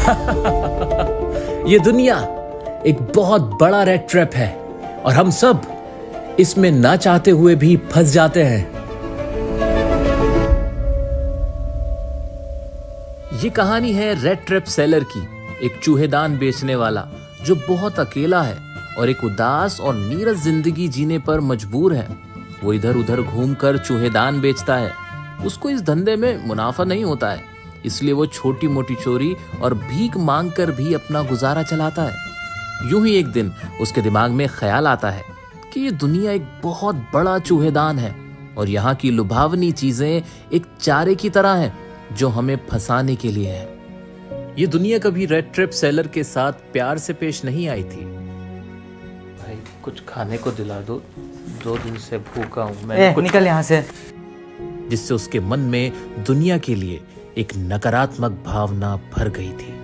ये दुनिया एक बहुत बड़ा रेड ट्रैप है और हम सब इसमें ना चाहते हुए भी फंस जाते हैं। ये कहानी है रेड ट्रैप सेलर की, एक चूहेदान बेचने वाला जो बहुत अकेला है और एक उदास और नीरस जिंदगी जीने पर मजबूर है। वो इधर उधर घूमकर चूहेदान बेचता है। उसको इस धंधे में मुनाफा नहीं होता है, इसलिए वो छोटी मोटी चोरी और भीख मांग कर भी अपना गुजारा चलाता है। यूं ही एक दिन उसके दिमाग में ख्याल आता है कि ये दुनिया एक बहुत बड़ा चूहेदान है और यहाँ की लुभावनी चीजें एक चारे की तरह हैं जो हमें फंसाने के लिए है। ये दुनिया कभी रेड ट्रैप सेलर के साथ प्यार से पेश नहीं आई थी। भाई कुछ खाने को दिला दो, 2 दिन से भूखा हूँ मैं। निकल यहाँ से। जिससे उसके मन में दुनिया के लिए एक नकारात्मक भावना भर गई थी।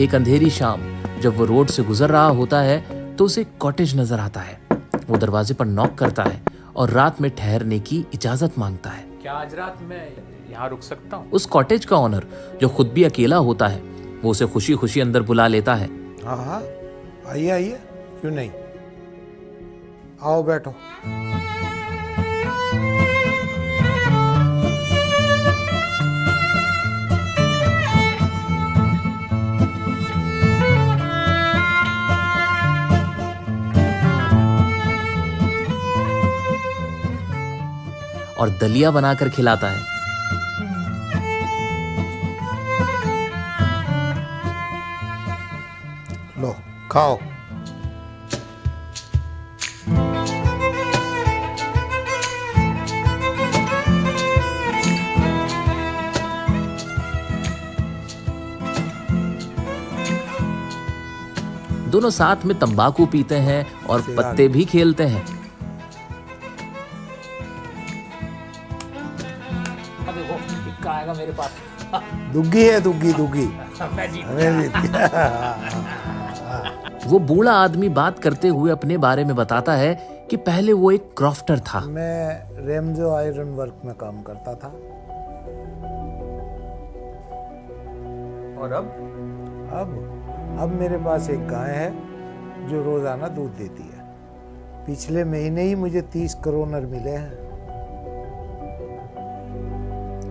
एक अंधेरी शाम जब वो रोड से गुजर रहा होता है तो उसे एक कॉटेज नजर आता है। वो दरवाजे पर नॉक करता है और रात में ठहरने की इजाजत मांगता है। क्या आज रात में यहाँ रुक सकता हूँ? उस कॉटेज का ओनर, जो खुद भी अकेला होता है, वो उसे खुशी खुशी अंदर बुला लेता है। हाँ, आइए आइए, क्यों नहीं, आओ बैठो। और दलिया बनाकर खिलाता है। लो खाओ। दोनों साथ में तंबाकू पीते हैं और पत्ते भी खेलते हैं। आएगा मेरे पास। दुग्गी है, दुग्गी दुग्गी। वो बूढ़ा आदमी बात करते हुए अपने बारे में बताता है कि पहले वो एक क्रॉफ्टर था। मैं रेमजो आयरन वर्क में काम करता था। और अब मेरे पास एक गाय है जो रोजाना दूध देती है। पिछले महीने ही मुझे 30 करोनर मिले हैं।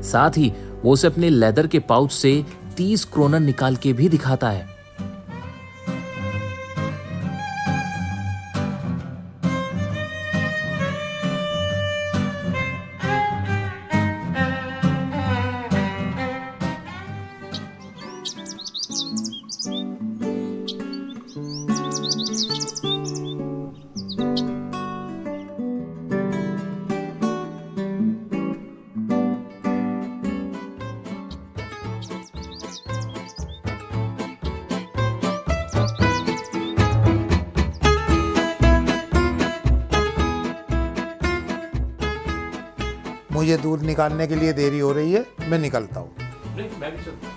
साथ ही वो उसे अपने लेदर के पाउच से 30 क्रोनर निकाल के भी दिखाता है। मुझे दूध निकालने के लिए देरी हो रही है, मैं निकलता हूँ। मैं भी चलता हूँ।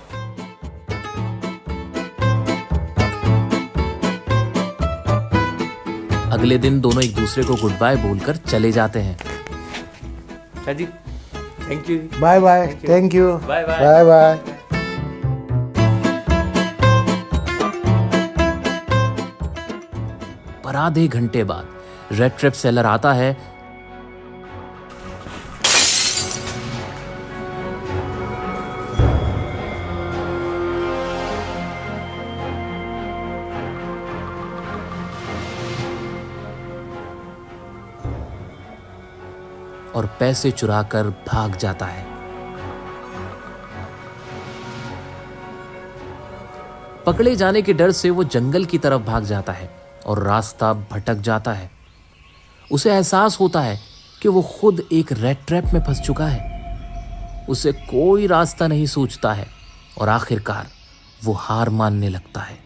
अगले दिन दोनों एक दूसरे को गुड बाय बोलकर चले जाते हैं। जी, thank you. Bye bye, thank you, bye bye. Bye bye. पर आधे घंटे बाद रेड ट्रैप सेलर आता है और पैसे चुराकर भाग जाता है। पकड़े जाने के डर से वो जंगल की तरफ भाग जाता है और रास्ता भटक जाता है। उसे एहसास होता है कि वो खुद एक रेड ट्रैप में फंस चुका है। उसे कोई रास्ता नहीं सूझता है और आखिरकार वो हार मानने लगता है।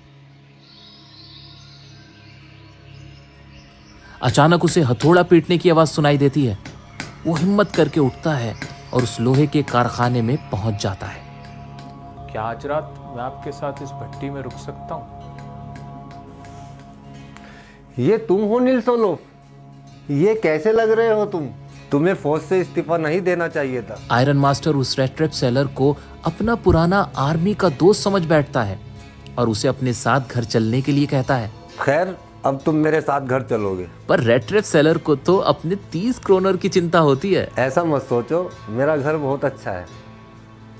अचानक उसे हथौड़ा पीटने की आवाज सुनाई देती है। वो हिम्मत करके उठता है और उस लोहे के कारखाने में पहुंच जाता है। क्या आज रात मैं आपके साथ इस भट्टी में रुक सकता हूँ? ये तुम हो नील सोलोफ? ये कैसे लग रहे हो तुम? तुम्हें फौज से इस्तीफा नहीं देना चाहिए था। आयरन मास्टर उस रेड ट्रैप सेलर को अपना पुराना आर्मी का दोस्त समझ बैठता है और उसे अपने साथ घर चलने के लिए कहता है। खैर, अब तुम मेरे साथ घर चलोगे। पर रेड ट्रैप सेलर को तो अपने 30 क्रोनर की चिंता होती है। ऐसा मत सोचो, मेरा घर बहुत अच्छा है।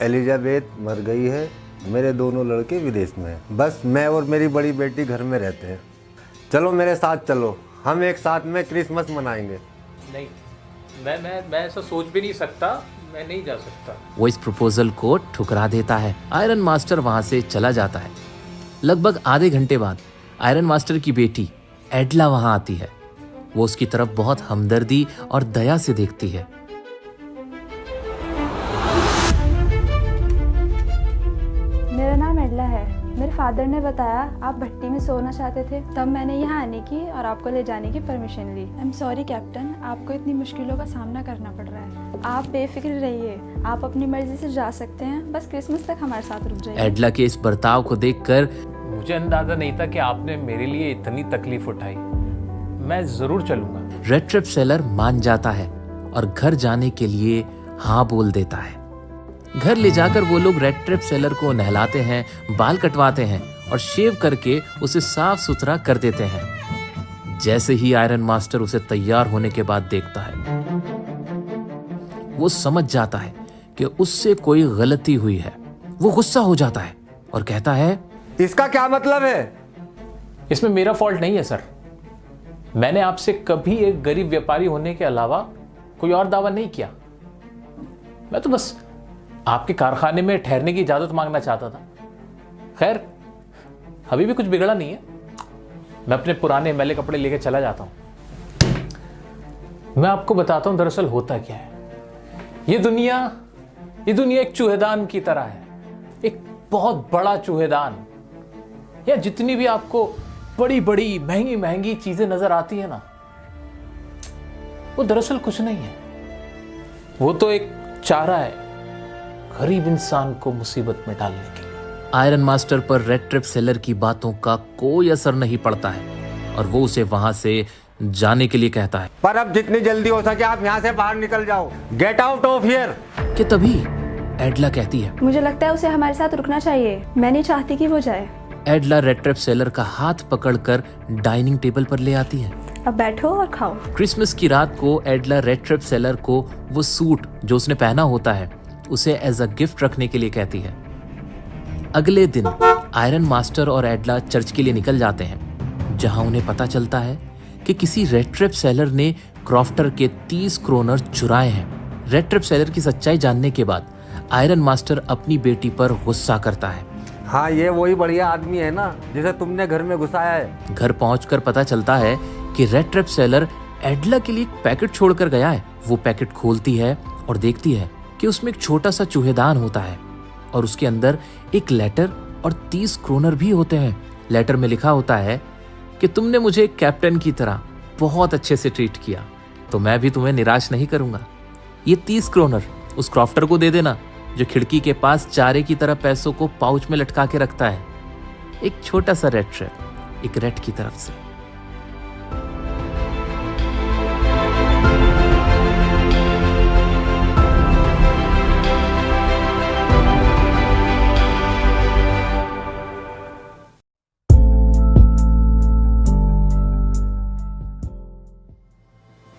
एलिजाबेथ मर गई है, मेरे दोनों लड़के विदेश में हैं। बस मैं और मेरी बड़ी बेटी घर में रहते हैं। चलो मेरे साथ चलो, हम एक साथ में क्रिसमस मनाएंगे। नहीं, मैं ऐसा सोच भी नहीं सकता, मैं नहीं जा सकता। वो इस प्रपोजल को ठुकरा देता है। आयरन मास्टर वहां से चला जाता है। लगभग आधे घंटे बाद आयरन मास्टर की बेटी एडला वहां आती है। वो उसकी तरफ बहुत हमदर्दी और दया से देखती है। मेरा नाम एडला है। मेरे फादर ने बताया आप भट्टी में सोना चाहते थे, तब मैंने यहाँ आने की और आपको ले जाने की परमिशन ली। आई एम सॉरी कैप्टन, आपको इतनी मुश्किलों का सामना करना पड़ रहा है। आप बेफिक्र रहिए, आप अपनी मर्जी से जा सकते हैं, बस क्रिसमस तक हमारे साथ रुक जाइए। एडला के इस बर्ताव को देखकर मुझे अंदाजा नहीं था कि आपने मेरे लिए इतनी तकलीफ उठाई। मैं जरूर चलूंगा। रेड ट्रैप सेलर मान जाता है और घर जाने के लिए हाँ बोल देता है। घर ले जाकर वो लोग रेड ट्रैप सेलर को नहलाते हैं, बाल कटवाते हैं और शेव करके उसे साफ सुथरा कर देते हैं। जैसे ही आयरन मास्टर उसे तैयार होने के बाद देखता है, वो समझ जाता है कि उससे कोई गलती हुई है। वो गुस्सा हो जाता है और कहता है, इसका क्या मतलब है? इसमें मेरा फॉल्ट नहीं है सर। मैंने आपसे कभी एक गरीब व्यापारी होने के अलावा कोई और दावा नहीं किया। मैं तो बस आपके कारखाने में ठहरने की इजाजत मांगना चाहता था। खैर, अभी भी कुछ बिगड़ा नहीं है। मैं अपने पुराने मैले कपड़े लेके चला जाता हूं। मैं आपको बताता हूं दरअसल होता क्या है। ये दुनिया एक चूहेदान की तरह है, एक बहुत बड़ा चूहेदान। या जितनी भी आपको बड़ी बड़ी महंगी महंगी चीजें नजर आती है ना, वो दरअसल कुछ नहीं है। वो तो एक चारा है गरीब इंसान को मुसीबत में डालने के लिए। आयरन मास्टर पर रेड ट्रैप सेलर की बातों का कोई असर नहीं पड़ता है और वो उसे वहां से जाने के लिए कहता है। पर अब जितनी जल्दी हो सके आप यहाँ से बाहर निकल जाओ। Get out of here. कि तभी एडला कहती है। मुझे लगता है उसे हमारे साथ रुकना चाहिए। मैं नहीं चाहती कि वो जाए। एडला रेड ट्रैप सेलर का हाथ पकड़कर डाइनिंग टेबल पर ले आती है। अब बैठो और खाओ। क्रिसमस की रात को एडला रेड ट्रैप सेलर को वो सूट जो उसने पहना होता है उसे एज अ गिफ्ट रखने के लिए कहती है। अगले दिन आयरन मास्टर और एडला चर्च के लिए निकल जाते हैं, जहां उन्हें पता चलता है कि किसी रेड ट्रैप सेलर ने क्रॉफ्टर के 30 क्रोनर चुराए हैं। रेड ट्रैप सेलर की सच्चाई जानने के बाद आयरन मास्टर अपनी बेटी पर गुस्सा करता है। हाँ, ये वही बढ़िया आदमी है ना जिसे तुमने घर में घुसाया है। घर पहुंचकर पता चलता है कि रेड ट्रैप सेलर एडला के लिए एक पैकेट छोड़कर गया है। वो पैकेट खोलती है और देखती है कि उसमें एक छोटा सा चूहेदान होता है और उसके अंदर एक लेटर और 30 क्रोनर भी होते हैं। लेटर में लिखा होता है कि तुमने मुझे एक कैप्टन की तरह बहुत अच्छे से ट्रीट किया, तो मैं भी तुम्हें निराश नहीं करूंगा। ये 30 क्रोनर उस क्रॉफ्टर को दे देना जो खिड़की के पास चारे की तरह पैसों को पाउच में लटका के रखता है। एक छोटा सा रेड ट्रैप एक रेड की तरफ से।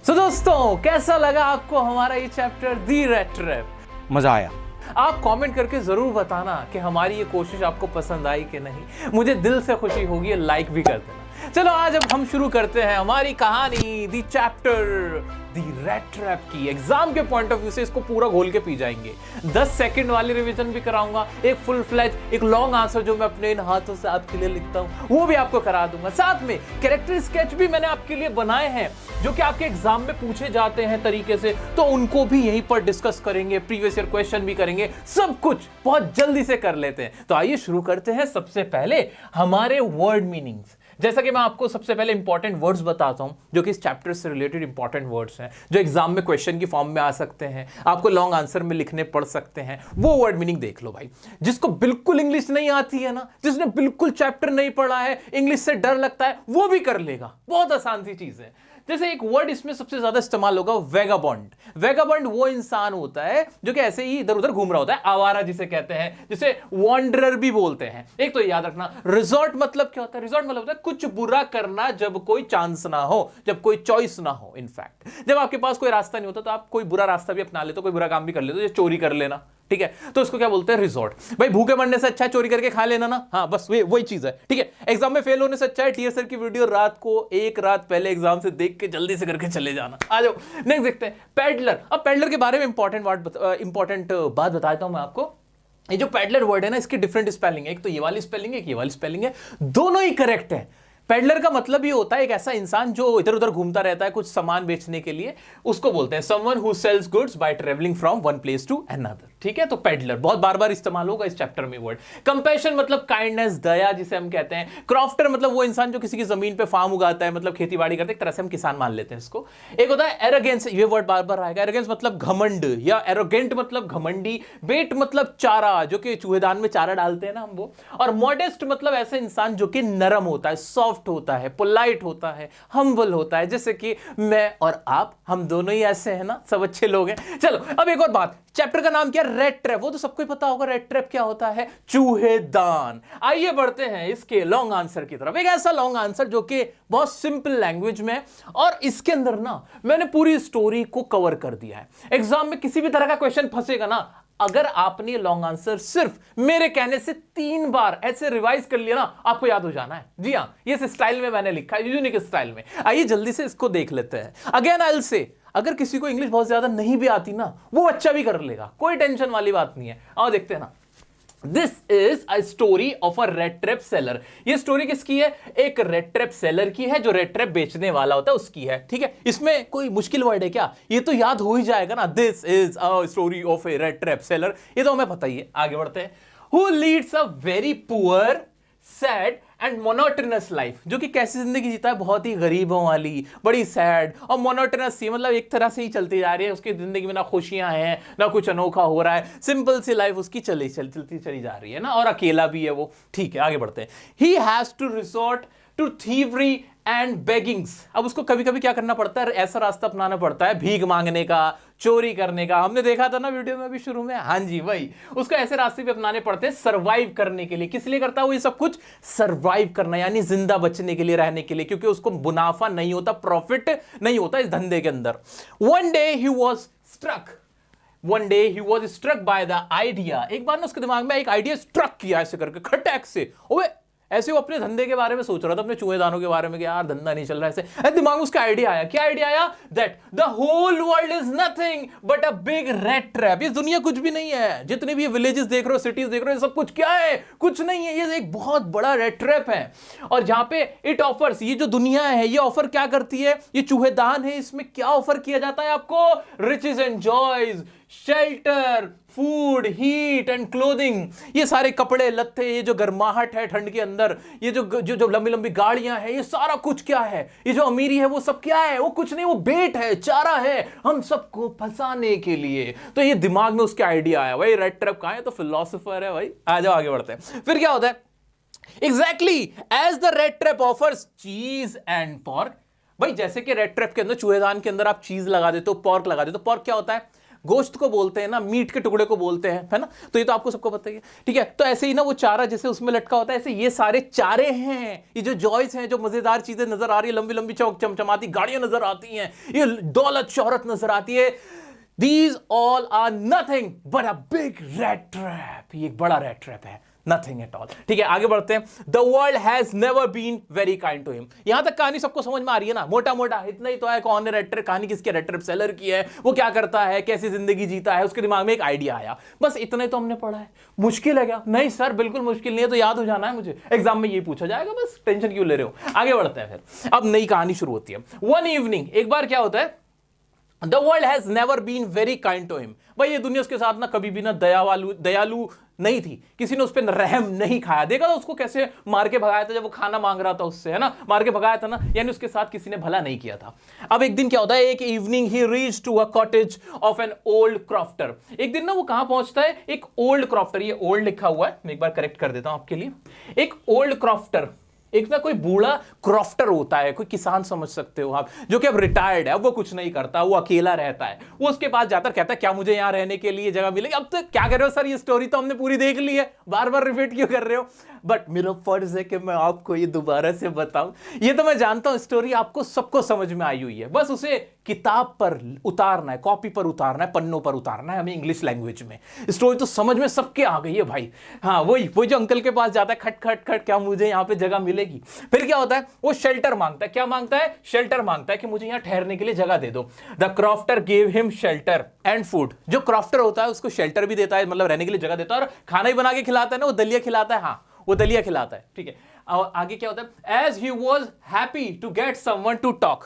तो दोस्तों, कैसा लगा आपको हमारा ये चैप्टर दी रेड ट्रैप? मजा आया। आप कमेंट करके जरूर बताना कि हमारी ये कोशिश आपको पसंद आई कि नहीं। मुझे दिल से खुशी होगी, लाइक भी कर देना। चलो आज अब हम शुरू करते हैं हमारी कहानी the chapter the red trap की। एग्जाम के पॉइंट ऑफ व्यू से इसको पूरा घोल के पी जाएंगे। 10 सेकंड वाली रिवीजन भी कराऊंगा, एक फुल फ्लैज एक लॉन्ग आंसर जो मैं अपने इन हाथों से आपके लिए लिखता हूं वो भी आपको करा दूंगा। साथ में कैरेक्टर स्केच भी मैंने आपके लिए बनाए हैं जो कि आपके एग्जाम में पूछे जाते हैं तरीके से, तो उनको भी यहीं पर डिस्कस करेंगे, प्रीवियस ईयर क्वेश्चन भी करेंगे, सब कुछ बहुत जल्दी से कर लेते हैं। तो आइए शुरू करते हैं। सबसे पहले हमारे वर्ड मीनिंग्स। जैसा कि मैं आपको सबसे पहले इंपॉर्टेंट वर्ड्स बताता हूं जो कि इस चैप्टर से रिलेटेड इंपॉर्टेंट वर्ड्स हैं, जो एग्जाम में क्वेश्चन की फॉर्म में आ सकते हैं, आपको लॉन्ग आंसर में लिखने पड़ सकते हैं। वो वर्ड मीनिंग देख लो भाई। जिसको बिल्कुल इंग्लिश नहीं आती है ना, जिसने बिल्कुल चैप्टर नहीं पढ़ा है, इंग्लिश से डर लगता है, वो भी कर लेगा। बहुत आसान सी चीज है। जैसे एक वर्ड इसमें सबसे ज्यादा इस्तेमाल होगा वेगाबॉन्ड। वेगाबॉन्ड वो इंसान होता है जो कि ऐसे ही इधर उधर घूम रहा होता है, आवारा जिसे कहते हैं, जिसे वॉन्डरर भी बोलते हैं। एक तो याद रखना, रिजॉर्ट मतलब क्या होता है? रिजॉर्ट मतलब होता है कुछ बुरा करना जब कोई चांस ना हो, जब कोई चॉइस ना हो। इनफैक्ट जब आपके पास कोई रास्ता नहीं होता तो आप कोई बुरा रास्ता भी अपना लेते हो, कोई बुरा काम भी कर लेते हो, चोरी कर लेना, ठीक है, तो उसको क्या बोलते हैं? रिजॉर्ट। भाई भूखे मरने से अच्छा है चोरी करके खा लेना ना, हाँ बस वही चीज है, ठीक है। एग्जाम में फेल होने से अच्छा है टीयर सर की वीडियो रात को एक रात पहले एग्जाम से देख के जल्दी से करके चले जाना। आ जाओ नेक्स्ट देखते हैं, पैडलर। अब पैडलर के बारे में इंपॉर्टेंट बात बता देता हूं मैं आपको। ये जो पैडलर वर्ड है ना, इसकी डिफरेंट स्पेलिंग है, एक तो ये वाली स्पेलिंग है, एक ये वाली स्पेलिंग है, दोनों ही करेक्ट है। पैडलर का मतलब ये होता है एक ऐसा इंसान जो इधर उधर घूमता रहता है कुछ सामान बेचने के लिए, उसको बोलते हैं someone who sells goods by travelling from one place to another, ठीक है। तो पैडलर बहुत बार बार इस्तेमाल होगा इस चैप्टर में वर्ड। कंपैशन मतलब काइंडनेस, दया जिसे हम कहते हैं। क्रॉफ्टर मतलब वो इंसान जो किसी की जमीन पे फार्म उगाता है, मतलब खेती बाड़ी करते हैं, एक तरह से हम किसान मान लेते हैं इसको। एक होता है एरोगेंस, ये वर्ड बार बार आएगा। एरोगेंस मतलब घमंड, या एरोगेंट मतलब घमंडी। बेट मतलब चारा, जो कि चूहेदान में चारा डालते हैं ना हम वो। और मॉडेस्ट मतलब ऐसा इंसान जो कि नरम होता है, सॉफ्ट होता है, पोलाइट होता है, हम्बल होता है, जैसे कि मैं और आप, हम दोनों ही ऐसे हैं ना, सब अच्छे लोग हैं। चलो अब एक और बात, चैप्टर का नाम क्या? Rate trap. वो तो सबको ही पता होगा रेट ट्रैप क्या होता है, चूहेदान। आइए बढ़ते हैं इसके लॉन्ग आंसर की तरफ। एक ऐसा लॉन्ग आंसर जो कि बहुत सिंपल लैंग्वेज में, और इसके अंदर ना मैंने पूरी स्टोरी को कवर कर दिया है। एग्जाम में किसी भी तरह का क्वेश्चन फंसेगा ना, अगर आपने लॉन्ग आंसर सिर्फ मेरे कहने से 3 बार ऐसे रिवाइज कर लिया ना, आपको याद हो जाना है। जी हाँ, ये स्टाइल में मैंने लिखा है, यूनिक स्टाइल में। आइए जल्दी से इसको देख लेते हैं। अगेन आई विल से, अगर किसी को इंग्लिश बहुत ज्यादा नहीं भी आती ना, वो बच्चा भी कर लेगा, कोई टेंशन वाली बात नहीं है। आओ देखते हैं ना। This is a story of a red trap seller. ये स्टोरी किसकी है? एक रेड ट्रैप सेलर की है, जो रेड ट्रैप बेचने वाला होता है उसकी है, ठीक है। इसमें कोई मुश्किल वर्ड है क्या? ये तो याद हो ही जाएगा ना, this is a story of A red trap seller, ये तो हमें पता ही है। आगे बढ़ते हैं। Who leads a very poor, sad and monotonous life, जो कि कैसी जिंदगी जीता है? बहुत ही गरीबों वाली, बड़ी सैड और मोनोटोनस सी, मतलब एक तरह से ही चलती जा रही है उसकी जिंदगी में, ना खुशियां हैं ना कुछ अनोखा हो रहा है, सिंपल सी लाइफ उसकी चलती चली जा रही है ना, और अकेला भी है वो, ठीक है। आगे बढ़ते हैं। He has to resort to thievery and beggings. अब उसको कभी कभी क्या करना पड़ता है? ऐसा रास्ता अपनाना पड़ता है भीख मांगने का, चोरी करने का। हमने देखा था ना वीडियो में अभी शुरू में, हाँ जी वही। उसको ऐसे रास्ते भी अपनाने पड़ते हैं सर्वाइव करने के लिए। किस लिए करता है वो ये सब कुछ? सर्वाइव करना, यानी जिंदा बचने के लिए, रहने के लिए, क्योंकि उसको मुनाफा नहीं होता, प्रॉफिट नहीं होता इस धंधे के अंदर। One day he was struck by the idea. एक बार ना उसके दिमाग में एक आइडिया स्ट्रक किया ऐसे करके, खटैक से। ओए ऐसे वो अपने धंधे के बारे में सोच रहा था, अपने चूहेदानों के बारे में कि यार धंधा नहीं चल रहा है ऐसे। दिमाग में उसका आइडिया आया। क्या आइडिया आया? That the whole world is nothing but a big rat trap. ये दुनिया कुछ भी नहीं है, जितने भी विलेजेस देख रहे हो, सिटीज देख रहे हो, सब कुछ क्या है? कुछ नहीं है, ये एक बहुत बड़ा रेड ट्रैप है। और जहां पे इट ऑफर्स, ये जो दुनिया है ये ऑफर क्या करती है? ये चूहेदान है, इसमें क्या ऑफर किया जाता है आपको? Riches and joys, shelter, food, heat and clothing. ये सारे कपड़े लत्ते, ये जो गर्माहट है ठंड के अंदर, ये जो लंबी लंबी गाड़ियां हैं, ये सारा कुछ क्या है? ये जो अमीरी है वो सब क्या है? वो कुछ नहीं, वो बेट है, चारा है हम सबको फंसाने के लिए। तो ये दिमाग में उसके आइडिया आया। भाई रेड ट्रैप कहां है? तो फिलोसोफर है भाई। आ जाओ आगे बढ़ते हैं। फिर क्या होता है? Exactly as the red trap offers cheese and pork. भाई जैसे कि रेड ट्रैप के अंदर, चूहेदान के अंदर आप चीज लगा देते हो, पॉर्क लगा देते हो। पॉर्क क्या होता है? गोश्त को बोलते हैं ना, मीट के टुकड़े को बोलते हैं, है ना। तो ये तो आपको सबको पता ही है, ठीक है। तो ऐसे ही ना वो चारा जैसे उसमें लटका होता है, ऐसे ये सारे चारे हैं। ये जो जॉयस हैं, जो मजेदार चीजें नजर आ रही है, लंबी लंबी चमचमाती गाड़ियां नजर आती हैं, ये दौलत शोहरत नजर आती है, these all are nothing but a big red trap। ये एक बड़ा रेड ट्रैप है, नथिंग एट ऑल, ठीक है। आगे बढ़ते हैं। The world has never been very kind to him. यहां तक कहानी सबको समझ में आ रही है ना, मोटा मोटा इतना ही तो है। कौन है रेड ट्रैप? कहानी किसकी? रेड ट्रैप सेलर की है। वो क्या करता है, कैसी जिंदगी जीता है, उसके दिमाग में एक आइडिया आया, बस इतना ही तो हमने पढ़ा है। मुश्किल है क्या? नहीं सर बिल्कुल मुश्किल नहीं है, तो याद हो जाना है मुझे, एग्जाम में ये पूछा जाएगा, बस टेंशन क्यों ले रहे हो। आगे बढ़ते हैं। फिर अब नई कहानी शुरू होती है। वन इवनिंग, एक बार क्या होता है? The world has never been very kind to him. भाई ये दुनिया उसके साथ ना कभी भी ना दयालु नहीं थी, किसी ने उस पर रहम नहीं खाया। देखा था उसको कैसे मार के भगाया था जब वो खाना मांग रहा था उससे, है ना, मार के भगाया था ना, यानी उसके साथ किसी ने भला नहीं किया था। अब एक दिन क्या होता है? एक evening he reach to a cottage of an old crofter. एक दिन ना वो कहां पहुंचता है? एक ओल्ड क्रॉफ्टर, ये ओल्ड लिखा हुआ है, मैं एक बार करेक्ट कर देता हूं आपके लिए। एक ओल्ड क्रॉफ्टर, एक ना कोई बूढ़ा क्रॉफ्टर होता है, कोई किसान समझ सकते हो आप, जो कि अब रिटायर्ड है, अब वो कुछ नहीं करता, वो अकेला रहता है। वो उसके पास जाकर कहता है क्या मुझे यहाँ रहने के लिए जगह मिलेगी? अब तो क्या कर रहे हो सर, ये स्टोरी तो हमने पूरी देख ली है, बार बार रिपीट क्यों कर रहे हो? बट मेरा फर्ज है कि मैं आपको ये दोबारा से बताऊं। ये तो मैं जानता हूं स्टोरी आपको सबको समझ में आई हुई है, बस उसे किताब पर उतारना है, कॉपी पर उतारना है, पन्नों पर उतारना है हमें इंग्लिश लैंग्वेज में। स्टोरी तो समझ में सबके आ गई है भाई। हाँ वही जो अंकल के पास जाता है, खट खट खट, क्या मुझे यहाँ पे जगह मिलेगी? फिर क्या होता है, वो शेल्टर मांगता है। क्या मांगता है? शेल्टर मांगता है कि मुझे यहाँ ठहरने के लिए जगह दे दो। The crofter gave him shelter and food. जो क्रॉफ्टर होता है उसको शेल्टर भी देता है, मतलब रहने के लिए जगह देता है, और खाना ही बना के खिलाता है ना, वो दलिया खिलाता है। हाँ वो दलिया खिलाता है, ठीक है। और आगे क्या होता है, as he was happy to get someone to talk,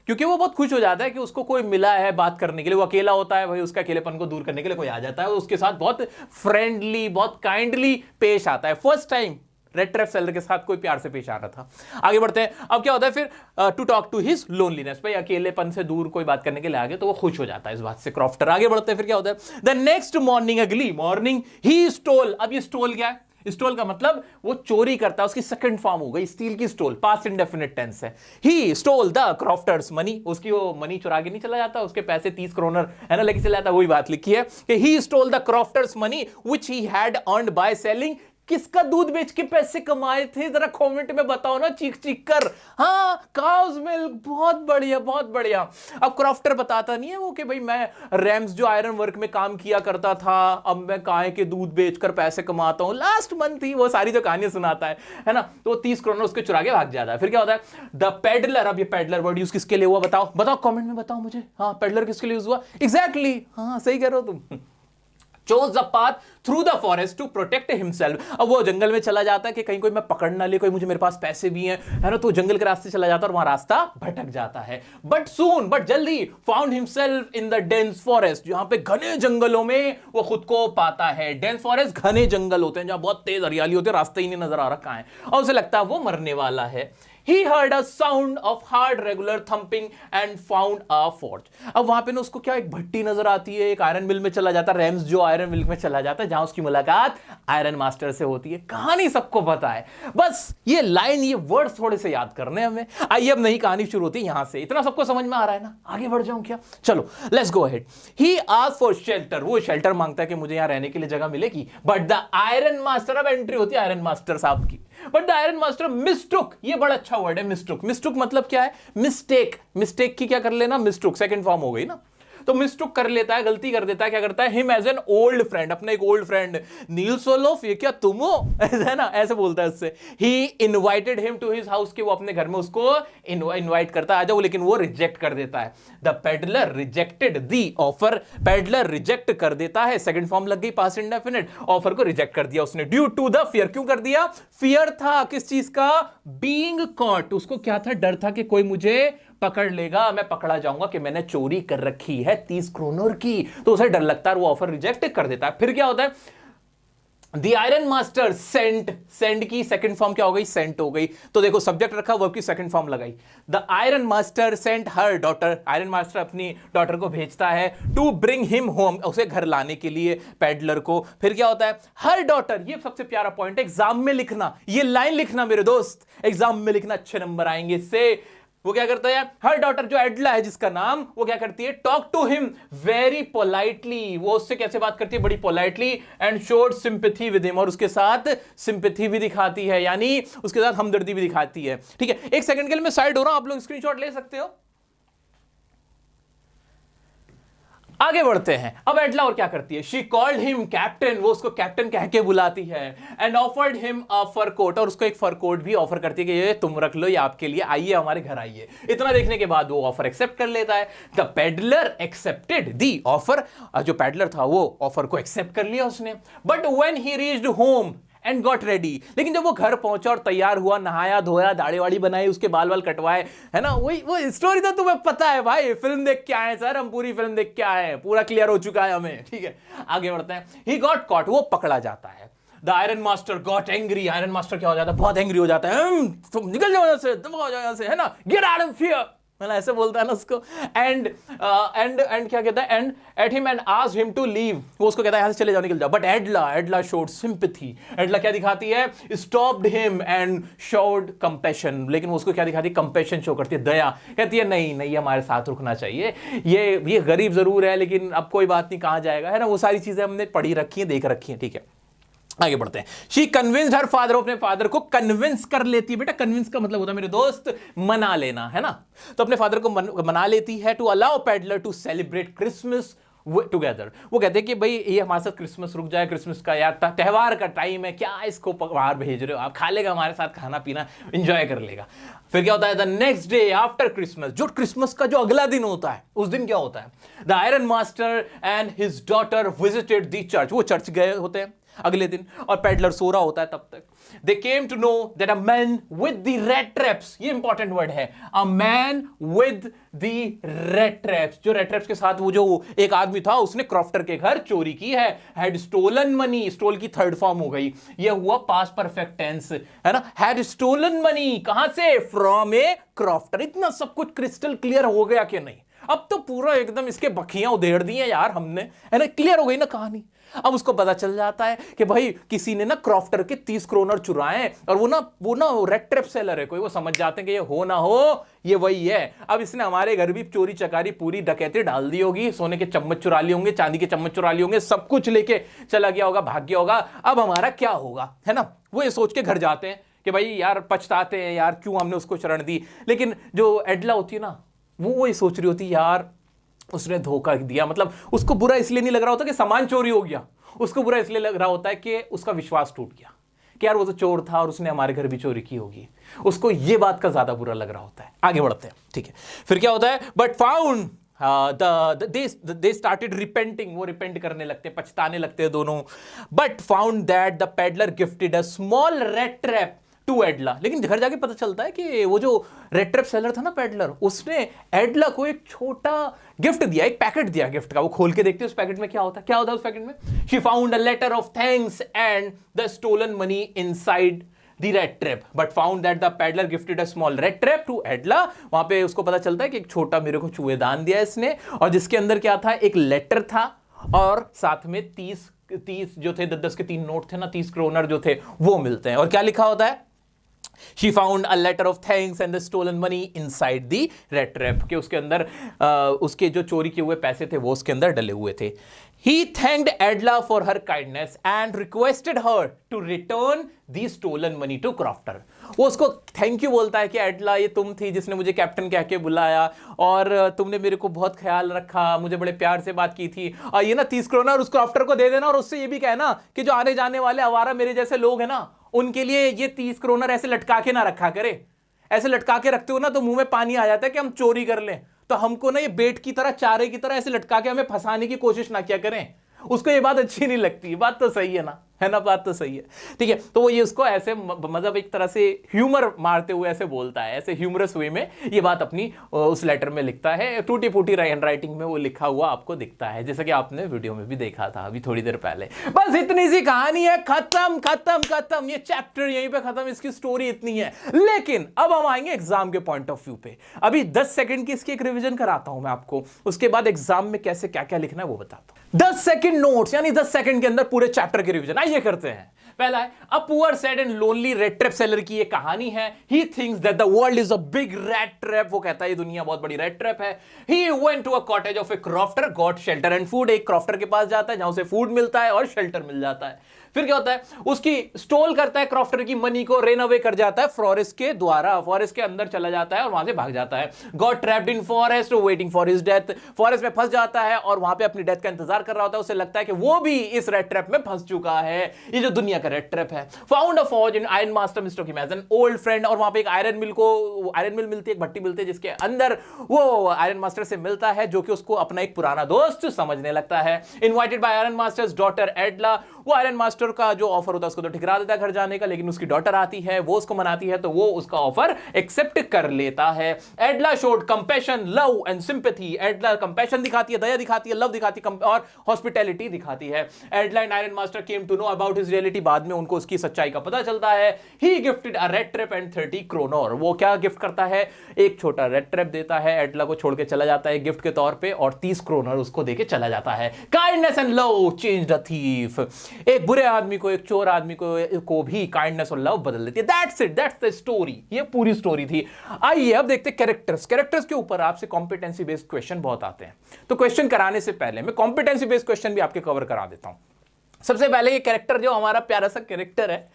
क्योंकि वो बहुत खुश हो जाता है कि उसको कोई मिला है बात करने के लिए। वो अकेला होता है भाई, उसका अकेलेपन को दूर करने के लिए कोई आ जाता है, उसके साथ बहुत फ्रेंडली, बहुत काइंडली पेश आता है। First time red trap seller के साथ कोई प्यार से पेश आ रहा था। आगे बढ़ते हैं। अब क्या होता है फिर, to talk to his loneliness, भाई अकेलेपन से दूर कोई बात करने के लिए आगे, तो वो खुश हो जाता है इस बात से क्रॉफ्टर। आगे बढ़ते हैं, फिर क्या होता है, द नेक्स्ट मॉर्निंग, अगली मॉर्निंग ही स्टोल। अब ये स्टोल क्या है? स्टोल का मतलब वो चोरी करता है, उसकी सेकंड फॉर्म हो गई स्टील की स्टोल, पास्ट इंडेफिनिट टेंस है। ही स्टोल द क्रॉफ्टर्स मनी, उसकी वो मनी चुरा के नहीं चला जाता, उसके पैसे 30 करोड़ है ना लेके चला जाता, वही बात लिखी है कि he stole the crofter's money which he had earned by selling. किसका दूध बेच के पैसे कमाए थे, जरा कमेंट में बताओ ना, चीख चीख कर। हाँ काउज मिल्क, बहुत बढ़िया बहुत बढ़िया। अब क्रॉफ्टर बताता नहीं है वो कि भाई मैं रैम्स जो आयरन वर्क में काम किया करता था, अब मैं गाय के दूध बेचकर पैसे कमाता हूं, लास्ट मंथ ही वो सारी जो कहानियां सुनाता है ना, तो 30 करोड़ उसके चुरा के भाग जाता है। फिर क्या होता है, द पेडलर। अब ये पेडलर वर्ड यूज किसके लिए हुआ बताओ, बताओ कमेंट में बताओ मुझे। हाँ पेडलर किसके लिए यूज हुआ? एग्जैक्टली, हाँ सही कह रहे हो तुम। chose the path through the forest to protect himself। अब वो जंगल में चला जाता है कि कहीं कोई मैं पकड़ ना ले, कोई मुझे, मेरे पास पैसे भी हैं, है ना, तो जंगल के रास्ते चला जाता है और वहां रास्ता भटक जाता है। बट जल्दी found himself in the dense forest, जहां पे घने जंगलों में वो खुद को पाता है। डेंस फॉरेस्ट घने जंगल होते हैं जहां बहुत तेज हरियाली होती है, रास्ता ही नहीं नजर आ रखा है, और उसे लगता है वो मरने वाला है। He heard a sound of hard regular thumping and found a forge। अब वहां पे ना उसको क्या, एक भट्टी नजर आती है, एक आयरन मिल में चला जाता है, रैम्स जो आयरन मिल में चला जाता है, जहां उसकी मुलाकात आयरन मास्टर से होती है। कहानी सबको पता है, बस ये लाइन, ये वर्ड्स थोड़े से याद करने हमें। आइए अब नई कहानी शुरू होती है यहां से। इतना सबको समझ में आ रहा है ना, आगे बढ़ जाऊं क्या? चलो let's go ahead. He asked for shelter, वो शेल्टर मांगता है कि मुझे यहां रहने के लिए जगह मिलेगी। बट द आयरन मास्टर, अब एंट्री होती है आयरन मास्टर साहब की। But the iron master mistook, ये बड़ा अच्छा वर्ड है मिस्टुक। मिस्टुक मतलब क्या है? मिस्टेक। मिस्टेक की क्या कर लेना, मिस्टुक, सेकंड फॉर्म हो गई ना, तो मिस्टुक कर लेता है, गलती कर देता है। क्या करता है, him as an old friend, अपना एक ओल्ड फ्रेंड। नील्स ओलोफ, ये क्या तुम हो, है ना, ऐसे बोलता है उससे। He invited him to his house, के वो अपने घर में उसको इनवाइट करता है, आ जाओ, लेकिन वो रिजेक्ट कर देता है। The peddler rejected the offer, peddler reject कर देता है, सेकंड फॉर्म लग गई पास्ट इंडेफिनिट, ऑफर को रिजेक्ट कर दिया उसने। ड्यू टू द फियर, क्यों कर दिया? फियर था किस चीज का? बीइंग कॉट, उसको क्या था, डर था कि कोई मुझे पकड़ लेगा, मैं पकड़ा जाऊंगा कि मैंने चोरी कर रखी है 30 करोड़ की, तो उसे डर लगता है, वो ऑफर रिजेक्ट कर देता है। फिर क्या होता है, the iron master sent, send की सेकंड फॉर्म क्या हो गई, सेंट हो गई, तो देखो सब्जेक्ट रखा, वर्ब की सेकंड फॉर्म लगाई। The iron master sent her daughter, iron master अपनी डॉटर को भेजता है टू ब्रिंग हिम होम, उसे घर लाने के लिए, पेडलर को। फिर क्या होता है, हर डॉटर, ये सबसे प्यारा पॉइंट है, एग्जाम में लिखना, ये लाइन लिखना मेरे दोस्त, एग्जाम में लिखना, अच्छे नंबर आएंगे इससे। वो क्या करता है, हर डॉटर, जो एडला है जिसका नाम, वो क्या करती है, talk to him very politely, वो उससे कैसे बात करती है, बड़ी politely, and showed sympathy with him, और उसके साथ सिंपैथी भी दिखाती है, यानी उसके साथ हमदर्दी भी दिखाती है। ठीक है, एक सेकंड के लिए मैं साइड हो रहा हूं, आप लोग स्क्रीनशॉट ले सकते हो। आगे बढ़ते हैं। अब एडला और क्या करती है, शी कॉल्ड हिम कैप्टन, वो उसको कैप्टन कह के बुलाती है, and offered him a fur coat, और उसको एक फर कोट भी ऑफर करती है कि ये तुम रख लो, ये आपके लिए, आइए हमारे घर आइए। इतना देखने के बाद वो ऑफर एक्सेप्ट कर लेता है। The peddler accepted the offer, जो पेडलर था वो ऑफर को एक्सेप्ट कर लिया उसने। But when he reached home and got ready, लेकिन जब वो घर पहुंचा और तैयार हुआ, नहाया धोया, दाढ़ी वाड़ी बनाई, उसके बाल वाल कटवाए, है ना, वही वो स्टोरी तो तुम्हें पता है भाई, फिल्म देख के आए सर, हम पूरी फिल्म देख के आए, पूरा क्लियर हो चुका है हमें। ठीक है, आगे बढ़ते हैं। ही गॉट कॉट, वो पकड़ा जाता है। The iron master got angry, iron master क्या हो जाता है, बहुत एंग्री हो जाता है, तुम निकल जाओ यहां से, दफा हो जाओ यहां से, है ना, गेट आउट ऑफ हियर। मतलब ऐसे बोलता है ना उसको। एंड क्या कहता है, and at him and asked him to leave, वो उसको कहता है यहां से चले जाओ, निकल जाओ। बट एडला शोड सिंपैथी, एडला क्या दिखाती है, stopped him and showed compassion, लेकिन वो उसको क्या दिखाती है, कंपैशन शो करती है, दया, कहती है नहीं नहीं हमारे साथ रुकना चाहिए, ये गरीब जरूर है लेकिन अब कोई बात नहीं, कहां जाएगा, है ना, वो सारी चीजें हमने पढ़ी रखी है, देख रखी है, ठीक है। आगे बढ़ते हैं। शी कन्विंस्ड हर फादर, अपने फादर को कन्विंस कर लेती है। बेटा कन्विंस का मतलब होता है मेरे दोस्त मना लेना, है ना, तो अपने फादर को मना लेती है to allow peddler to celebrate Christmas together. वो कहते हैं कि भाई ये हमारे साथ क्रिसमस रुक जाए, क्रिसमस का यार त्योहार का टाइम है, क्या इसको बाहर भेज रहे हो आप, खा लेगा हमारे साथ खाना पीना, एंजॉय कर लेगा। फिर क्या होता है, the next day after Christmas, जो क्रिसमस का जो अगला दिन होता है, उस दिन क्या होता है, the iron master and his daughter visited the church, वो चर्च गए होते हैं अगले दिन, और पेडलर सो रहा होता है तब तक। They came to know that a man with the red traps, ये इंपॉर्टेंट वर्ड है, a man with the red traps, जो रेड ट्रैप्स के साथ वो जो एक आदमी था उसने क्रॉफ्टर के घर चोरी की है, हैड स्टोलन मनी, स्टोल की थर्ड फॉर्म हो गई, ये हुआ पास्ट परफेक्ट टेंस, है ना, हैड स्टोलन मनी, कहां से, फ्रॉम ए क्रॉफ्टर। इतना सब कुछ क्रिस्टल क्लियर हो गया कि नहीं, अब तो पूरा एकदम इसके बखियां उधेड़ दी हैं यार हमने, है ना, क्लियर हो गई ना कहानी। अब उसको पता चल जाता है कि भाई किसी ने ना क्रॉफ्टर के 30 क्रोनर चुराए, और वो ना रेड ट्रैप सेलर है कोई, वो समझ जाते हैं कि ये हो ना हो ये वही है। अब इसने हमारे घर भी चोरी चकारी पूरी डकैती डाल दी होगी, सोने के चम्मच चुरा लिए होंगे, चांदी के चम्मच चुरा लिए होंगे, सब कुछ लेके चला गया होगा, भाग गया होगा, अब हमारा क्या होगा, है ना। वो ये सोच के घर जाते हैं कि भाई यार पछताते हैं यार क्यों हमने उसको शरण दी। लेकिन जो एडला होती है ना, वो ये सोच रही होती यार उसने धोखा दिया, मतलब उसको बुरा इसलिए नहीं लग रहा होता कि सामान चोरी हो गया, उसको बुरा इसलिए लग रहा होता है कि उसका विश्वास टूट गया कि यार वो तो चोर था और उसने हमारे घर भी चोरी की होगी, उसको ये बात का ज्यादा बुरा लग रहा होता है। आगे बढ़ते हैं, ठीक है। फिर क्या होता है, but found they started repenting, वो रिपेंट करने लगते, पछताने लगते हैं दोनों। But found that the peddler gifted a small red trap to Edla, लेकिन घर जाके पता चलता है कि वो जो रेड ट्रैप सेलर था ना पेडलर, उसने एडला को एक छोटा गिफ्ट दिया, एक पैकेट दिया गिफ्ट का। वो खोल के देखते हैं उस पैकेट में क्या होता है उस पैकेट में, she found a letter of thanks and the stolen money inside the red trap, but found that the peddler gifted a small red trap to Edla. वहां पे उसको पता चलता है कि एक छोटा मेरे को चूहेदान दिया इसने, और जिसके अंदर क्या था, एक लेटर था और साथ में 30 जो थे 10 के 3 नोट थे ना, 30 क्रोनर जो थे वो मिलते हैं। और क्या लिखा होता है, She found a letter of thanks and the stolen money inside the red trap, के उसके अंदर उसके जो चोरी किए हुए पैसे थे वो उसके अंदर डले हुए थे। He thanked Adla for her kindness and requested her to return the stolen money to Crofter. वो उसको थैंक यू बोलता है कि एडला ये तुम थी जिसने मुझे कैप्टन कह के बुलाया, और तुमने मेरे को बहुत ख्याल रखा, मुझे बड़े प्यार से बात की थी, और ये ना 30 क्रोनर उस क्रॉफ्टर को दे देना, और उससे ये भी कहना कि जो आने जाने वाले आवारा मेरे जैसे लोग हैं ना, उनके लिए ये 30 क्रोनर ऐसे लटका के ना रखा करे, ऐसे लटका के रखते हो ना तो मुंह में पानी आ जाता है कि हम चोरी कर लें, तो हमको ना ये बेट की तरह, चारे की तरह ऐसे लटका के हमें फंसाने की कोशिश ना किया करें। उसको ये बात अच्छी नहीं लगती। बात तो सही है ना, है ना, बात तो सही है, ठीक है। तो वो ये उसको ऐसे मतलब एक तरह से ह्यूमर मारते हुए ऐसे बोलता है, ऐसे ह्यूमरस वे में ये बात अपनी उस लेटर में लिखता है। टूटी फूटी हैंड राइटिंग में वो लिखा हुआ आपको दिखता है, जैसा कि आपने वीडियो में भी देखा था अभी थोड़ी देर पहले। बस इतनी सी कहानी है, खत्म खत्म खत्म, ये चैप्टर यहीं पे खत्म, इसकी स्टोरी इतनी है। लेकिन अब हम आएंगे एग्जाम के पॉइंट ऑफ व्यू पे। अभी 10 सेकंड की इसकी एक रिविजन कराता हूं मैं आपको, उसके बाद एग्जाम में कैसे क्या क्या लिखना है वो बताता हूं। 10 सेकंड नोट्स, यानी 10 सेकंड के अंदर पूरे चैप्टर की रिवीजन आइए करते हैं। पहला है a poor sad and lonely red trap seller की ये कहानी है। He thinks that the world is a big rat trap, वो कहता है ये दुनिया बहुत बड़ी रेड ट्रैप है। He went to a cottage of a crofter, got shelter and food, एक क्रॉफ्टर के पास जाता है जहां उसे फूड मिलता है और शेल्टर मिल जाता है। फिर क्या होता है, उसकी स्टोल करता है क्रॉफ्टर की मनी को, रेन अवे कर जाता है फॉरेस्ट के द्वारा, फॉरेस्ट के अंदर चला जाता है और वहां से भाग जाता है। Got trapped in forest waiting for his death, forest में फंस जाता है और वहां पे अपनी डेथ का इंतजार कर रहा होता है। उसे लगता है कि वो भी इस रेड ट्रैप में फंस चुका है, ये जो दुनिया का रेड ट्रैप है। Found a forge in iron master mister him as an old friend, और वहां पे एक आयरन मिल मिलती है, एक भट्टी मिलती है जिसके अंदर वो आयरन मास्टर से मिलता है, जो कि उसको अपना एक पुराना दोस्त समझने लगता है। Invited by iron master's daughter Edla, वो आयरन मास्टर मास्टर का जो ऑफर होता है उसको तो ठुकरा देता है घर जाने का, लेकिन उसकी डॉटर आती है, वो उसको मनाती है, तो वो उसका ऑफर एक्सेप्ट कर लेता है। Edla showed compassion, love and sympathy. Edla compassion दिखाती है, दया दिखाती है, लव दिखाती है और हॉस्पिटैलिटी दिखाती है। Edla and iron master came to know about his reality. बाद में उनको उसकी सच्चाई का पता चलता है। He gifted a red trap and 30 kronor. वो क्या गिफ्ट करता है? एक छोटा रेड ट्रैप देता है, एडला को छोड़ के चला जाता है गिफ्ट के तौर पे, और 30 क्रोनर उसको देके चला जाता है। Kindness and love changed a thief. एक बुरे आदमी को, एक चोर आदमी को भी काइंडनेस और लव बदल देती है। That's it, that's the story. ये पूरी स्टोरी थी। आइए अब देखते हैं कैरेक्टर्स के ऊपर आपसे कॉम्पिटेंसी बेस्ड क्वेश्चन बहुत आते हैं। तो क्वेश्चन कराने से पहले मैं कॉम्पिटेंसी बेस्ड क्वेश्चन भी आपके कवर करा देता हूं। सबसे पहले ये कैरेक्टर, जो हमारा प्यारा सा कैरेक्टर है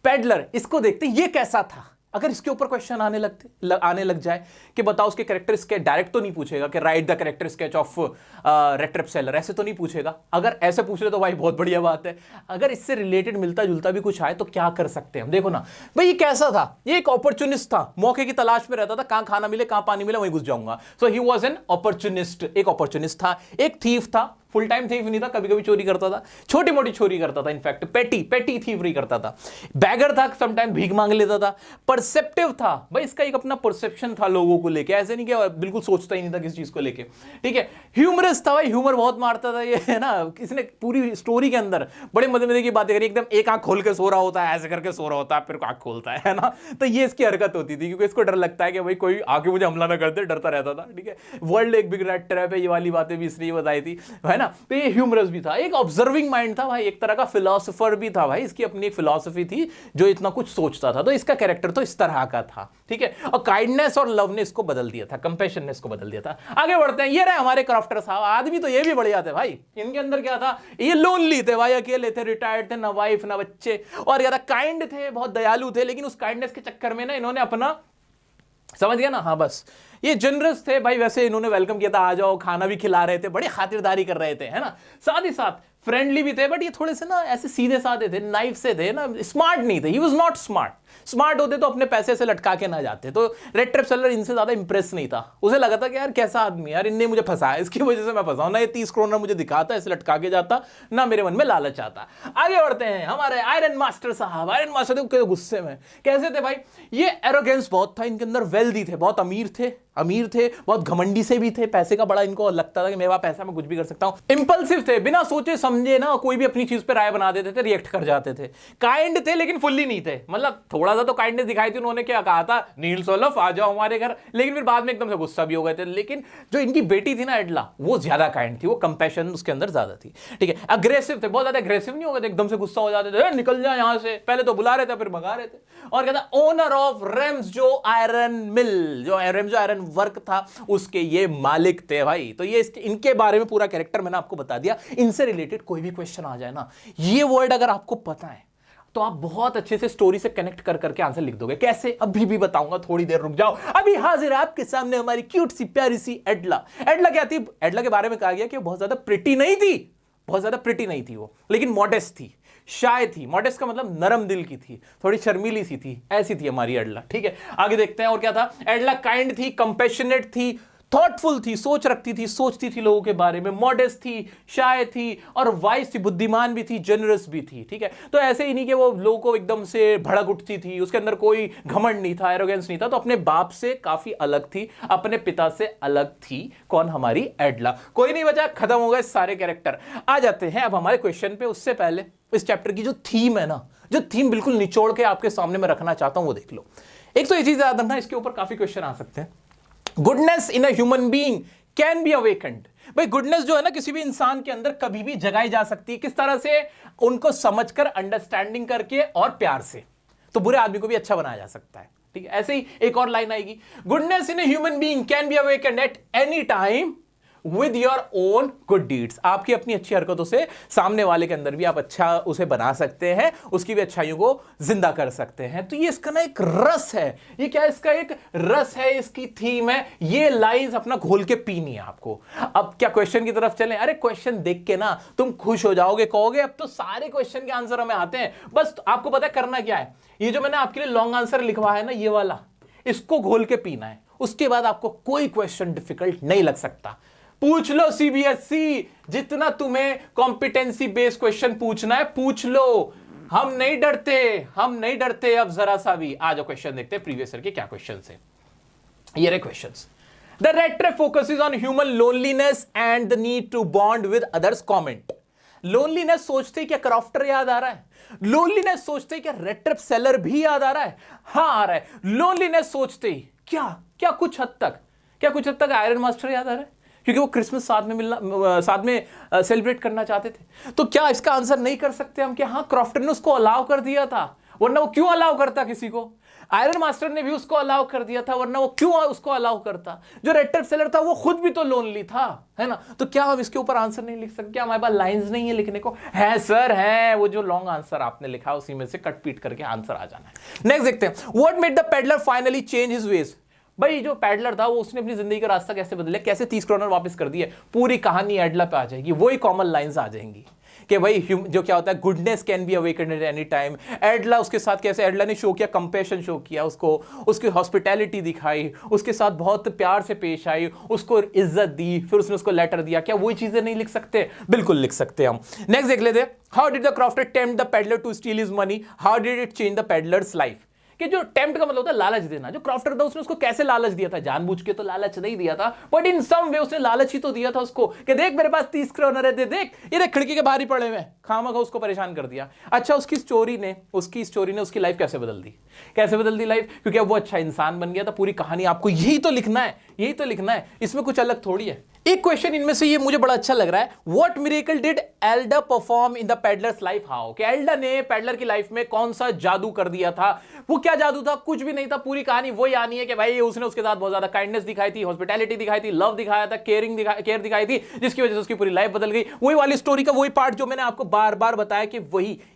पेडलर, इसको देखते हैं ये कैसा था। अगर इसके ऊपर क्वेश्चन आने लग जाए कि बताओ उसके कैरेक्टर स्केच, डायरेक्ट तो नहीं पूछेगा कि right the character sketch of red trap seller, ऐसे तो नहीं पूछेगा। अगर ऐसे पूछ रहे तो भाई बहुत बढ़िया बात है। अगर इससे रिलेटेड मिलता जुलता भी कुछ आए तो क्या कर सकते हैं हम। देखो ना भाई, ये कैसा था? ये एक अपॉर्चुनिस्ट था, मौके की तलाश में रहता था, कहां खाना मिले कहां पानी मिले वहीं घुस जाऊंगा। सो ही वाज एन अपॉर्चुनिस्ट, एक अपॉर्चुनिस्ट था। एक थीफ था, फुल टाइम थीफ नहीं था, कभी कभी चोरी करता था, छोटी मोटी चोरी करता था, इनफैक्ट पेटी थीवरी करता था। बैगर था, समटाइम भीख मांग लेता था। परसेप्टिव था भाई, इसका एक अपना परसेप्शन था लोगों को लेके, ऐसे नहीं कि बिल्कुल सोचता ही नहीं था किसी चीज को लेके, ठीक है। ह्यूमरस था भाई, ह्यूमर बहुत मारता था ये, है ना। इसने पूरी स्टोरी के अंदर बड़े मजे मजे की बातें करी, एकदम एक आंख खोल के सो रहा होता है, ऐसे करके सो रहा होता है, फिर आंख खोलता है ना। तो ये इसकी हरकत होती थी, क्योंकि इसको डर लगता है कि भाई कोई आके मुझे हमला ना कर दे, डरता रहता था, ठीक है। वर्ल्ड एक बिग रेड ट्रैप है, ये वाली बातें भी इसने बताई थी, है ना। तो ये ह्यूमरस भी था, एक ऑब्जर्विंग माइंड था भाई, एक तरह का फिलोसोफर भी था भाई। इसकी अपनी एक फिलॉसफी थी, जो इतना कुछ सोचता था। तो इसका कैरेक्टर तो इस तरह का था, ठीक है। और काइंडनेस और लव ने इसको बदल दिया था, कंपैशन ने इसको बदल दिया था। आगे बढ़ते हैं। ये रहे हमारे क्रॉफ्टर साहब। आदमी तो ये भी बढ़िया थे भाई। इनके अंदर क्या था? ये लोनली थे भाई, अकेले थे, रिटायर्ड थे, ना वाइफ ना बच्चे, और ज्यादा काइंड थे, बहुत दयालु थे। लेकिन उस काइंडनेस के चक्कर में ना इन्होंने अपना, समझ गया ना, हाँ बस ये जनरस थे भाई। वैसे इन्होंने वेलकम किया था, आ जाओ, खाना भी खिला रहे थे, बड़ी खातिरदारी कर रहे थे, है ना। साथ ही साथ फ्रेंडली भी थे, बट ये थोड़े से ना ऐसे सीधे साधे थे, नाइफ से थे ना, स्मार्ट नहीं थे। He was not smart. Smart होते तो अपने पैसे से लटका के ना जाते। तो रेड ट्रैप सेलर इनसे ज्यादा इंप्रेस नहीं था। उसे लगा था कि यार कैसा आदमी, यार इनने मुझे फंसाया, इसकी वजह से मैं फंसा हूं ना। ये 30 करोड़ मुझे दिखाता, ऐसे लटका के जाता ना, मेरे मन में लालच आता। आगे बढ़ते हैं। हमारे आयरन मास्टर साहब। आयरन मास्टर थे गुस्से में, कैसे थे भाई? ये एरोगेंस बहुत था इनके अंदर, वेल्दी थे, बहुत अमीर थे, बहुत घमंडी से भी थे। पैसे का बड़ा इनको लगता था कि मेरे पास पैसा, मैं कुछ भी कर सकता हूं। इंपल्सिव थे, बिना सोचे समझे ना कोई भी अपनी चीज पे राय बना देते थे, रिएक्ट कर जाते थे। काइंड थे लेकिन फुल्ली नहीं थे, मतलब थोड़ा सा तो काइंडनेस दिखाई थी। उन्होंने क्या कहा था? नील्स ओलफ आ जाओ हमारे घर, लेकिन फिर बाद में एकदम से गुस्सा भी हो गए थे। लेकिन जो इनकी बेटी थी ना एडला, वो ज्यादा काइंड थी, वो कंपैशन उसके अंदर ज्यादा थी, ठीक है। अग्रेसिव थे, बहुत ज्यादा अग्रेसिव नहीं हो गए थे, एकदम से गुस्सा हो जाते थे, निकल जाए यहां से, पहले तो बुला रहे थे फिर भगा रहे थे। और कहता ओनर ऑफ रेम्स जो आयरन मिल, जो आयरन वर्क था उसके ये मालिक थे भाई। तो ये इनके बारे में पूरा कैरेक्टर मैंने आपको बता दिया। इनसे रिलेटेड कोई भी क्वेश्चन आ जाए ना, ये वर्ड अगर आपको पता है तो आप बहुत अच्छे से स्टोरी से कनेक्ट कर करके आंसर लिख दोगे। कैसे? अभी भी बताऊंगा, थोड़ी देर रुक जाओ। अभी हाजिर है आपके सामने हमारी क्यूट सी प्यारी सी एडला। एडला क्या थी? एडला के बारे में कहा गया कि वो बहुत ज्यादा प्रिटी नहीं थी वो, लेकिन मॉडेस्ट थी, शाय थी। मॉडेस्ट का मतलब नरम दिल की थी, थोड़ी शर्मीली सी थी, ऐसी थी हमारी एडला, ठीक है। आगे देखते हैं और क्या था। एडला काइंड थी, कंपैशनेट थी, थॉटफुल थी, सोच रखती थी, सोचती थी लोगों के बारे में, मॉडेस्ट थी, शाय थी, और वाइज थी, बुद्धिमान भी थी, जनरस भी थी, ठीक है। तो ऐसे ही नहीं कि वो लोगों को एकदम से भड़क उठती थी, उसके अंदर कोई घमंड नहीं था, एरोगेंस नहीं था। तो अपने बाप से काफी अलग थी, अपने पिता से अलग थी। कौन? हमारी एडला। कोई नहीं बचा, खत्म हो गए सारे कैरेक्टर। आ जाते हैं अब हमारे क्वेश्चन पे। उससे पहले इस चैप्टर की जो थीम है ना, जो थीम बिल्कुल निचोड़ के आपके सामने मैं रखना चाहता हूं वो देख लो। एक तो ये चीज याद रखना, इसके ऊपर काफी क्वेश्चन आ सकते हैं। Goodness in a human being can be awakened. भाई गुडनेस जो है ना किसी भी इंसान के अंदर कभी भी जगाई जा सकती है। किस तरह से? उनको समझकर, अंडरस्टैंडिंग करके और प्यार से। तो बुरे आदमी को भी अच्छा बनाया जा सकता है, ठीक है। ऐसे ही एक और लाइन आएगी, goodness in a human being can be awakened at any time with your own good deeds. आपकी अपनी अच्छी हरकतों से सामने वाले के अंदर भी आप अच्छा उसे बना सकते हैं, उसकी भी अच्छाइयों को जिंदा कर सकते हैं। तो ये इसका ना एक रस है, ये क्या इसका एक रस है, इसकी थीम है। ये लाइंस अपना घोल के पीनी है आपको। अब क्या क्वेश्चन की तरफ चलें? अरे क्वेश्चन देख के ना तुम खुश हो जाओगे, कहोगे अब तो सारे क्वेश्चन के आंसर हमें आते हैं। बस आपको पता है करना क्या है। ये जो मैंने आपके लिए लॉन्ग आंसर लिखवा है ना, ये वाला, इसको घोल के पीना है। उसके बाद आपको कोई क्वेश्चन डिफिकल्ट नहीं लग सकता। पूछ लो सीबीएसई, जितना तुम्हें कॉम्पिटेंसी बेस्ड क्वेश्चन पूछना है पूछ लो, हम नहीं डरते अब जरा सा भी। आ जाओ क्वेश्चन देखते हैं प्रीवियस ईयर के क्या क्वेश्चन है। ये रहे questions. The red trap focuses on human loneliness and the need to bond with others. Comment. Loneliness सोचते क्या क्रॉफ्टर याद आ रहा है? लोनलीनेस सोचते क्या रेड ट्रैप सेलर भी याद आ रहा है? हाँ आ रहा है। लोनलीनेस सोचते क्या कुछ हद तक आयरन मास्टर याद आ रहा है, क्योंकि वो क्रिसमस साथ में सेलिब्रेट करना चाहते थे। तो क्या इसका आंसर नहीं कर सकते हम कि हाँ क्रॉफ्टर ने उसको अलाउ कर दिया था, वरना वो क्यों अलाउ करता किसी को? आयरन मास्टर ने भी उसको अलाउ कर दिया था, वरना वो क्यों उसको अलाउ करता? जो रेड ट्रैप सेलर था वो खुद भी तो लोनली था, है ना? तो क्या हम इसके ऊपर आंसर नहीं लिख सकते? क्या हमारे पास लाइंस नहीं है लिखने को? है सर, है। वो जो लॉन्ग आंसर आपने लिखा उसी में से कट पीट करके आंसर आ जाना है। नेक्स्ट देखते हैं। What made the peddler finally change his veg. भाई जो पैडलर था वो उसने अपनी जिंदगी का रास्ता कैसे बदला, कैसे 30 करोड़ वापस कर दिए? पूरी कहानी एडला पे आ जाएगी, वही कॉमन लाइंस आ जाएंगी कि भाई जो क्या होता है, goodness can be awakened at any time. Edla उसके साथ कैसे, एडला ने शो किया, कंपैशन शो किया उसको, उसकी हॉस्पिटैलिटी दिखाई, उसके साथ बहुत प्यार से पेश आई, उसको इज्जत दी, फिर उसने उसको लेटर दिया। क्या वही चीजें नहीं लिख सकते? बिल्कुल लिख सकते हम। नेक्स्ट देख लेते हैं। How did the crofter tempt the peddler to steal his money? How did it change the peddler's life? कि जो टेम्प्ट का मतलब होता है लालच देना। जो क्रॉफ्टर था उसने उसको कैसे लालच दिया था? जानबूझ के तो लालच नहीं दिया था, बट इन सम वे उसने लालच ही तो दिया था उसको कि देख मेरे पास 30 करोड़ है, देख ये खिड़की के बाहर ही पड़े हुए, खामखा उसको परेशान कर दिया। अच्छा उसकी स्टोरी ने उसकी लाइफ कैसे बदल दी लाइफ? क्योंकि अब वो अच्छा इंसान बन गया था। पूरी कहानी आपको यही तो लिखना है, इसमें कुछ अलग थोड़ी है। एक क्वेश्चन इनमें से ये मुझे बड़ा अच्छा लग रहा है। What miracle did Elda perform in the peddler's life? How, कि एल्डा ने पेडलर की लाइफ में कौन सा जादू कर दिया था? वो क्या जादू था? कुछ भी नहीं था। पूरी कहानी वही आनी है कि भाई उसने उसके साथ बहुत ज्यादा काइंडनेस दिखाई थी, हॉस्पिटैलिटी दिखाई थी, लव दिखाया था, केयर दिखाई थी, जिसकी वजह से उसकी पूरी लाइफ बदल गई। वही वाली स्टोरी का वही पार्ट जो मैंने आपको बार बार बताया कि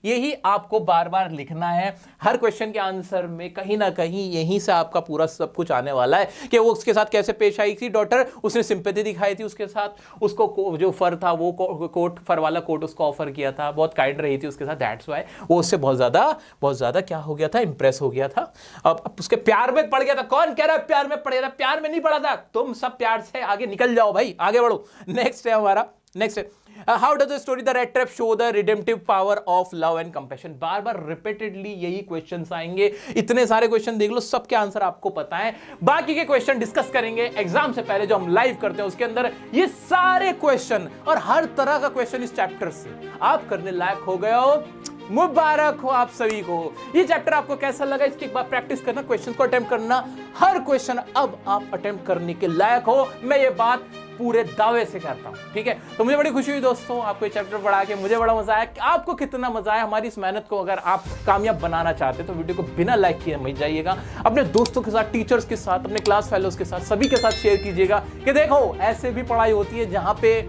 यही आपको बार बार लिखना है। हर क्वेश्चन के आंसर में कहीं ना कहीं यहीं से आपका पूरा सब कुछ आने वाला है कि वो उसके साथ कैसे पेश आई थी डॉटर, उसने सिंपैथी दिखाई थी उसके साथ, उसको जो फर था वो फर वाला कोट उसको ऑफर किया था, बहुत काइंड रही थी उसके साथ, दैट्स व्हाई वो उससे बहुत ज्यादा क्या हो गया था, इंप्रेस हो गया था। अब उसके प्यार में पड़ गया था। कौन कह रहा है प्यार में पड़ गया था? प्यार में नहीं पड़ा था। तुम सब प्यार से आगे निकल जाओ भाई, आगे बढ़ो। नेक्स्ट है हमारा, नेक्स्ट है how does the story the red trap show the redemptive power of love and compassion? बार बार रिपीटेडली यही क्वेश्चंस आएंगे। इतने सारे क्वेश्चन देख लो, सबके आंसर आपको पता है। बाकी के क्वेश्चन डिस्कस करेंगे एग्जाम से पहले जो हम लाइव करते हैं उसके अंदर। ये सारे क्वेश्चन और हर तरह का क्वेश्चन इस चैप्टर से आप करने लायक हो गए हो। मुबारक हो आप सभी को। ये चैप्टर आपको कैसा लगा इसकी एक बार प्रैक्टिस करना, क्वेश्चन को अटेम्प्ट करना। हर क्वेश्चन अब आप अटेम्प्ट करने के लायक हो, मैं ये बात पूरे दावे से कहता हूं, ठीक है? तो मुझे बड़ी खुशी हुई दोस्तों आपको ये चैप्टर पढ़ा के, मुझे बड़ा मजा आया। आपको कितना मजा आया? हमारी इस मेहनत को अगर आप कामयाब बनाना चाहते तो वीडियो को बिना लाइक किए मत जाइएगा। अपने दोस्तों के साथ, टीचर्स के साथ, अपने क्लास फेलोज के साथ, सभी के साथ शेयर कीजिएगा कि देखो ऐसे भी पढ़ाई होती है जहां पे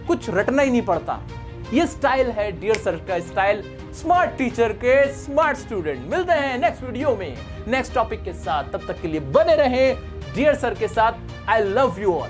कुछ रटना ही नहीं पड़ता। ये स्टाइल है डियर सर का स्टाइल, स्मार्ट टीचर के स्मार्ट स्टूडेंट। मिलते हैं नेक्स्ट वीडियो में नेक्स्ट टॉपिक के साथ, तब तक के लिए बने रहें डियर सर के साथ। I love you all.